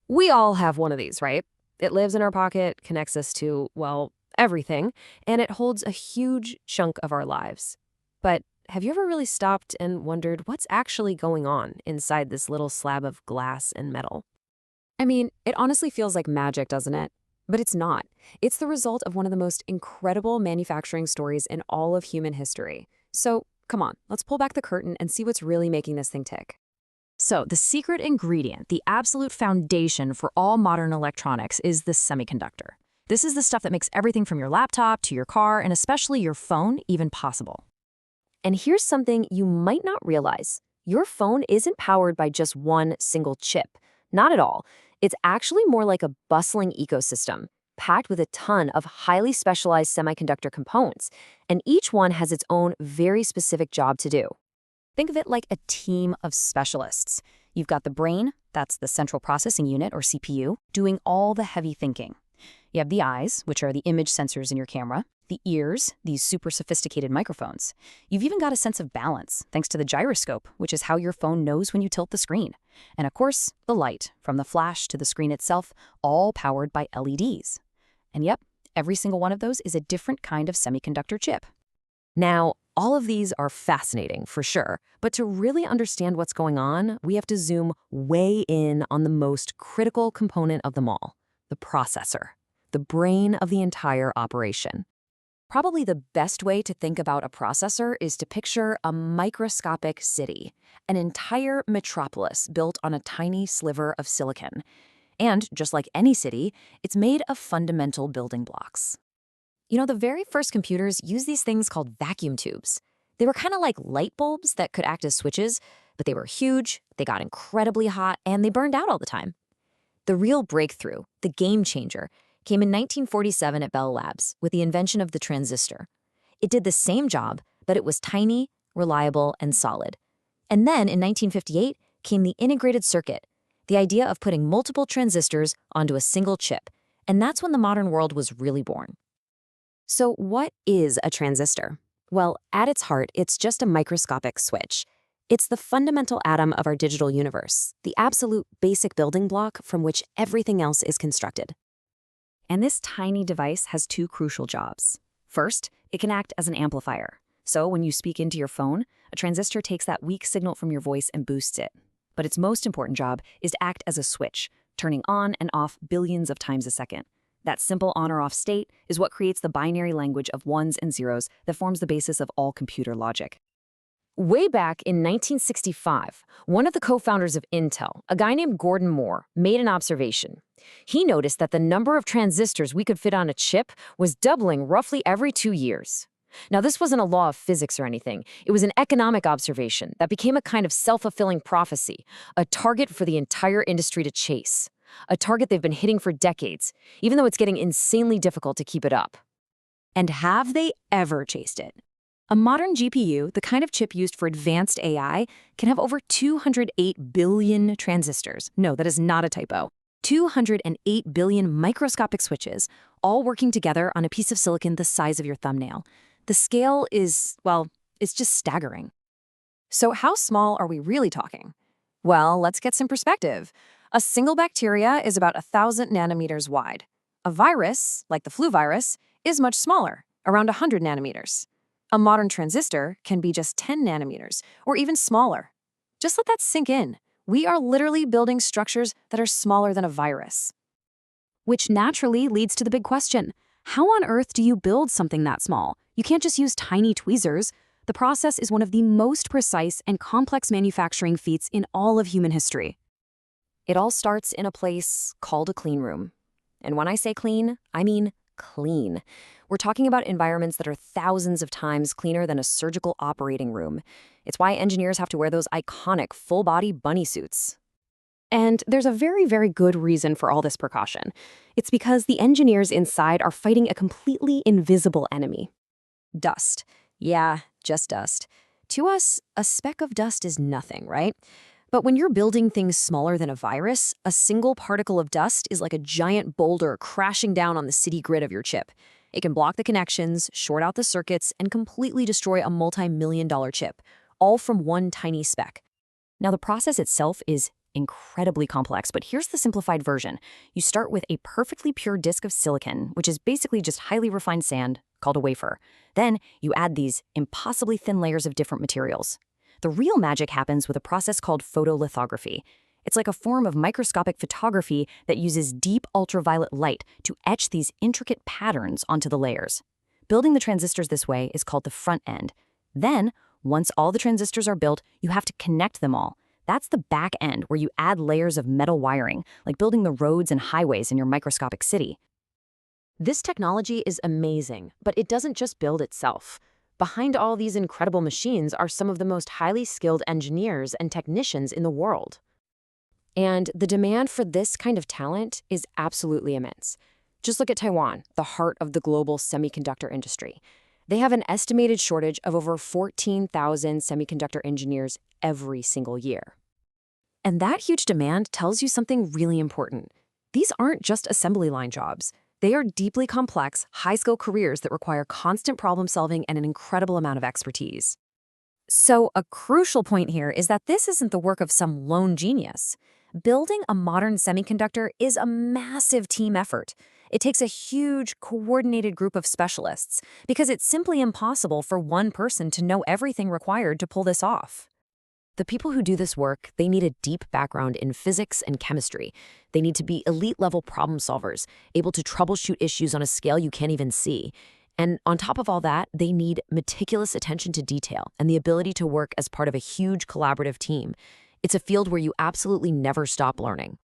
We all have one of these, right? It lives in our pocket, connects us to, well, everything, and it holds a huge chunk of our lives. But have you ever really stopped and wondered what's actually going on inside this little slab of glass and metal? I mean, it honestly feels like magic, doesn't it? But it's not. It's the result of one of the most incredible manufacturing stories in all of human history. So, come on, let's pull back the curtain and see what's really making this thing tick. So, the secret ingredient, the absolute foundation for all modern electronics, is the semiconductor. This is the stuff that makes everything from your laptop to your car, and especially your phone, even possible. And here's something you might not realize. Your phone isn't powered by just one single chip. Not at all. It's actually more like a bustling ecosystem, packed with a ton of highly specialized semiconductor components, and each one has its own very specific job to do. Think of it like a team of specialists. You've got the brain, that's the central processing unit, or CPU, doing all the heavy thinking. You have the eyes, which are the image sensors in your camera, the ears, these super sophisticated microphones. You've even got a sense of balance, thanks to the gyroscope, which is how your phone knows when you tilt the screen. And of course, the light, from the flash to the screen itself, all powered by LEDs. And yep, every single one of those is a different kind of semiconductor chip. Now, all of these are fascinating, for sure, but to really understand what's going on, we have to zoom way in on the most critical component of them all, the processor, the brain of the entire operation. Probably the best way to think about a processor is to picture a microscopic city, an entire metropolis built on a tiny sliver of silicon. And just like any city, it's made of fundamental building blocks. You know, the very first computers used these things called vacuum tubes. They were kind of like light bulbs that could act as switches, but they were huge, they got incredibly hot, and they burned out all the time. The real breakthrough, the game changer, came in 1947 at Bell Labs with the invention of the transistor. It did the same job, but it was tiny, reliable, and solid. And then in 1958 came the integrated circuit, the idea of putting multiple transistors onto a single chip. And that's when the modern world was really born. So what is a transistor? Well, at its heart, it's just a microscopic switch. It's the fundamental atom of our digital universe, the absolute basic building block from which everything else is constructed. And this tiny device has two crucial jobs. First, it can act as an amplifier. So when you speak into your phone, a transistor takes that weak signal from your voice and boosts it. But its most important job is to act as a switch, turning on and off billions of times a second. That simple on or off state is what creates the binary language of ones and zeros that forms the basis of all computer logic. Way back in 1965, one of the co-founders of Intel, a guy named Gordon Moore, made an observation. He noticed that the number of transistors we could fit on a chip was doubling roughly every 2 years. Now, this wasn't a law of physics or anything. It was an economic observation that became a kind of self-fulfilling prophecy, a target for the entire industry to chase, a target they've been hitting for decades, even though it's getting insanely difficult to keep it up. And have they ever chased it? A modern GPU, the kind of chip used for advanced AI, can have over 208 billion transistors. No, that is not a typo. 208 billion microscopic switches, all working together on a piece of silicon the size of your thumbnail. The scale is, well, it's just staggering. So how small are we really talking? Well, let's get some perspective. A single bacteria is about 1,000 nanometers wide. A virus, like the flu virus, is much smaller, around 100 nanometers. A modern transistor can be just 10 nanometers, or even smaller. Just let that sink in. We are literally building structures that are smaller than a virus. Which naturally leads to the big question. How on earth do you build something that small? You can't just use tiny tweezers. The process is one of the most precise and complex manufacturing feats in all of human history. It all starts in a place called a clean room. And when I say clean, I mean clean. We're talking about environments that are thousands of times cleaner than a surgical operating room. It's why engineers have to wear those iconic full-body bunny suits. And there's a very, very good reason for all this precaution. It's because the engineers inside are fighting a completely invisible enemy. Dust. Yeah, just dust. To us, a speck of dust is nothing, right? But when you're building things smaller than a virus, a single particle of dust is like a giant boulder crashing down on the city grid of your chip. It can block the connections, short out the circuits, and completely destroy a multi-million-dollar chip, all from one tiny speck. Now, the process itself is incredibly complex, but here's the simplified version. You start with a perfectly pure disk of silicon, which is basically just highly refined sand, called a wafer. Then you add these impossibly thin layers of different materials. The real magic happens with a process called photolithography. It's like a form of microscopic photography that uses deep ultraviolet light to etch these intricate patterns onto the layers. Building the transistors this way is called the front end. Then, once all the transistors are built, you have to connect them all. That's the back end, where you add layers of metal wiring, like building the roads and highways in your microscopic city. This technology is amazing, but it doesn't just build itself. Behind all these incredible machines are some of the most highly skilled engineers and technicians in the world. And the demand for this kind of talent is absolutely immense. Just look at Taiwan, the heart of the global semiconductor industry. They have an estimated shortage of over 14,000 semiconductor engineers every single year. And that huge demand tells you something really important. These aren't just assembly line jobs. They are deeply complex, high-skill careers that require constant problem-solving and an incredible amount of expertise. So a crucial point here is that this isn't the work of some lone genius. Building a modern semiconductor is a massive team effort. It takes a huge, coordinated group of specialists because it's simply impossible for one person to know everything required to pull this off. The people who do this work, they need a deep background in physics and chemistry. They need to be elite-level problem solvers, able to troubleshoot issues on a scale you can't even see. And on top of all that, they need meticulous attention to detail and the ability to work as part of a huge collaborative team. It's a field where you absolutely never stop learning.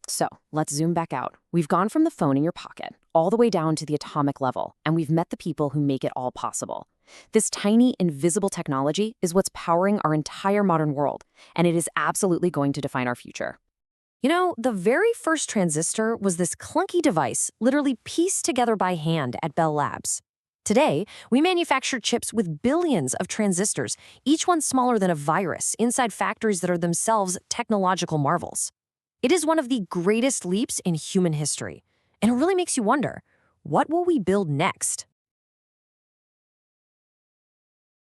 So let's zoom back out. We've gone from the phone in your pocket all the way down to the atomic level, and we've met the people who make it all possible. This tiny, invisible technology is what's powering our entire modern world, and it is absolutely going to define our future. You know, the very first transistor was this clunky device, literally pieced together by hand at Bell Labs. Today, we manufacture chips with billions of transistors, each one smaller than a virus, inside factories that are themselves technological marvels. It is one of the greatest leaps in human history, and it really makes you wonder, what will we build next?